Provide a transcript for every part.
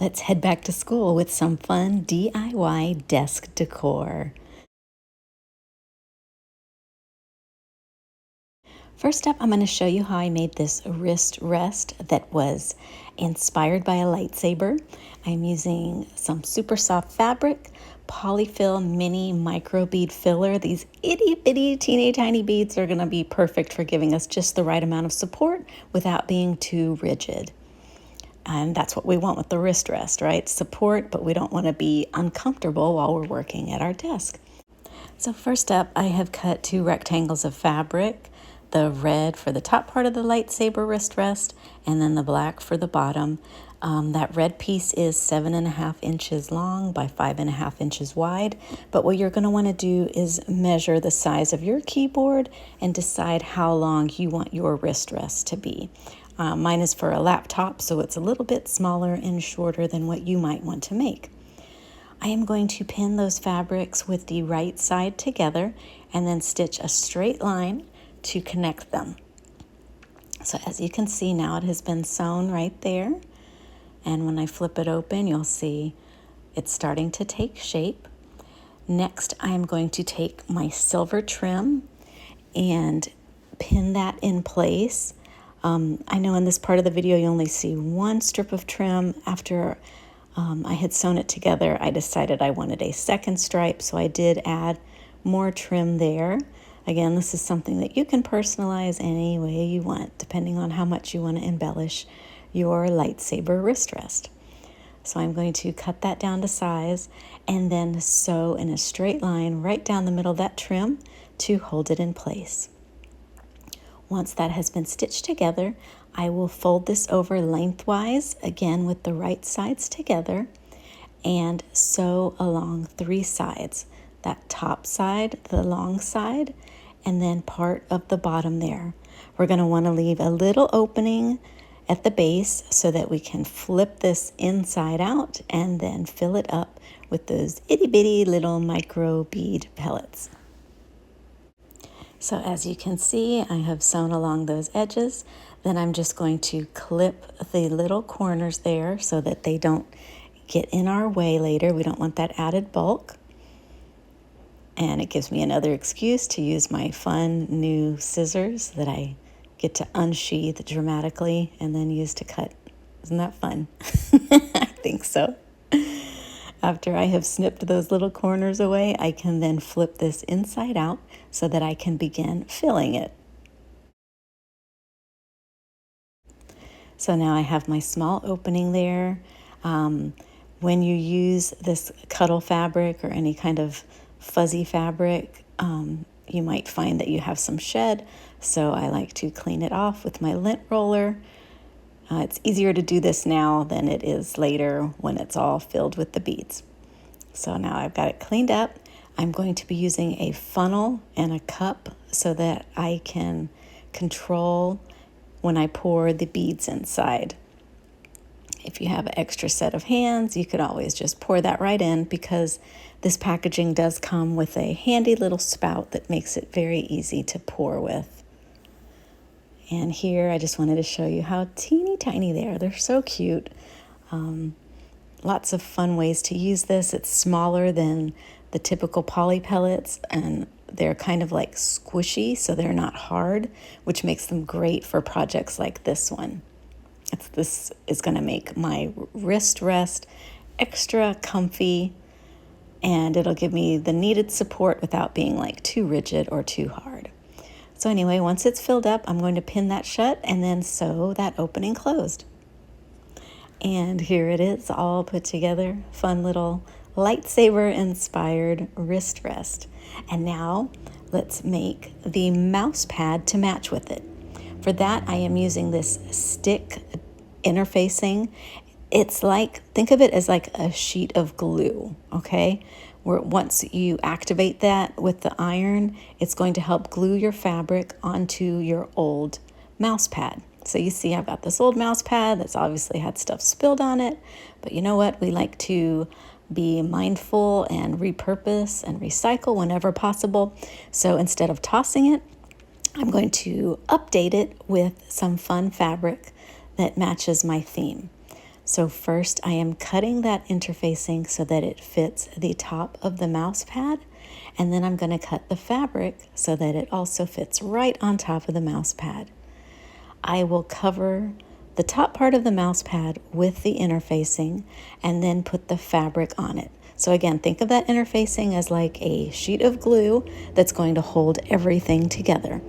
Let's head back to school with some fun DIY desk decor. First up, I'm going to show you how I made this wrist rest that was inspired by a lightsaber. I'm using some super soft fabric, polyfill mini micro bead filler. These itty bitty teeny tiny beads are going to be perfect for giving us just the right amount of support without being too rigid. And that's what we want with the wrist rest, right? Support, but we don't want to be uncomfortable while we're working at our desk. So first up, I have cut 2 rectangles of fabric, the red for the top part of the lightsaber wrist rest, and then the black for the bottom. That red piece is 7.5 inches long by 5.5 inches wide. But what you're going to want to do is measure the size of your keyboard and decide how long you want your wrist rest to be. Mine is for a laptop, so it's a little bit smaller and shorter than what you might want to make. I am going to pin those fabrics with the right side together and then stitch a straight line to connect them. So as you can see now, it has been sewn right there. And when I flip it open, you'll see it's starting to take shape. Next, I am going to take my silver trim and pin that in place. I know in this part of the video you only see one strip of trim. After I had sewn it together, I decided I wanted a second stripe, so I did add more trim there. Again, this is something that you can personalize any way you want, depending on how much you want to embellish your lightsaber wrist rest. So I'm going to cut that down to size and then sew in a straight line right down the middle of that trim to hold it in place. Once that has been stitched together, I will fold this over lengthwise, again with the right sides together, and sew along 3 sides. That top side, the long side, and then part of the bottom there. We're going to want to leave a little opening at the base so that we can flip this inside out and then fill it up with those itty bitty little micro bead pellets. So as you can see, I have sewn along those edges. Then I'm just going to clip the little corners there so that they don't get in our way later. We don't want that added bulk. And it gives me another excuse to use my fun new scissors that I get to unsheath dramatically and then use to cut. Isn't that fun? I think so. After I have snipped those little corners away, I can then flip this inside out so that I can begin filling it. So now I have my small opening there. When you use this cuddle fabric or any kind of fuzzy fabric, you might find that you have some shed. So I like to clean it off with my lint roller. It's easier to do this now than it is later when it's all filled with the beads. So now I've got it cleaned up. I'm going to be using a funnel and a cup so that I can control when I pour the beads inside. If you have an extra set of hands, you could always just pour that right in because this packaging does come with a handy little spout that makes it very easy to pour with. And here I just wanted to show you how teeny tiny they are. They're so cute. Lots of fun ways to use this. It's smaller than the typical poly pellets and they're kind of like squishy, so they're not hard, which makes them great for projects like this one. This is going to make my wrist rest extra comfy and it'll give me the needed support without being like too rigid or too hard. So anyway, once it's filled up, I'm going to pin that shut and then sew that opening closed. And here it is, all put together. Fun little lightsaber-inspired wrist rest. And now let's make the mouse pad to match with it. For that, I am using this stick interfacing. It's like, think of it as like a sheet of glue, okay? Where once you activate that with the iron, it's going to help glue your fabric onto your old mouse pad. So you see I've got this old mouse pad that's obviously had stuff spilled on it, but you know what? We like to be mindful and repurpose and recycle whenever possible. So instead of tossing it, I'm going to update it with some fun fabric that matches my theme. So first I am cutting that interfacing so that it fits the top of the mouse pad, and then I'm going to cut the fabric so that it also fits right on top of the mouse pad. I will cover the top part of the mouse pad with the interfacing and then put the fabric on it. So again, think of that interfacing as like a sheet of glue that's going to hold everything together.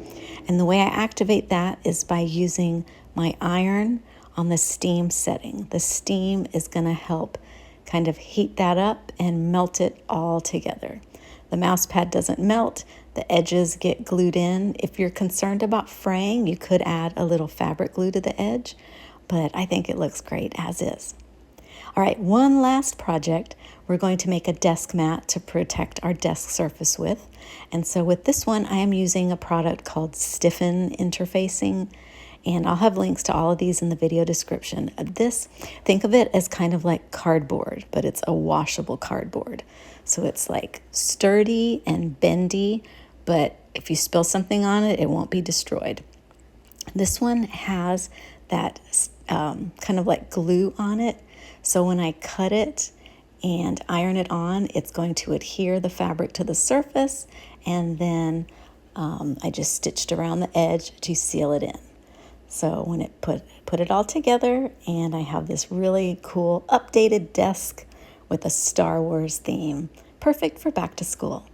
And the way I activate that is by using my iron on the steam setting. The steam is going to help kind of heat that up and melt it all together. The mouse pad doesn't melt, the edges get glued in. If you're concerned about fraying, you could add a little fabric glue to the edge, but I think it looks great as is. All right, one last project. We're going to make a desk mat to protect our desk surface with. And so with this one, I am using a product called Stiffen Interfacing, and I'll have links to all of these in the video description. Think of it as kind of like cardboard, but it's a washable cardboard. So it's like sturdy and bendy, but if you spill something on it, it won't be destroyed. This one has that kind of like glue on it. So when I cut it and iron it on, it's going to adhere the fabric to the surface, and then I just stitched around the edge to seal it in. So when it put it all together, and I have this really cool updated desk with a Star Wars theme, perfect for back to school.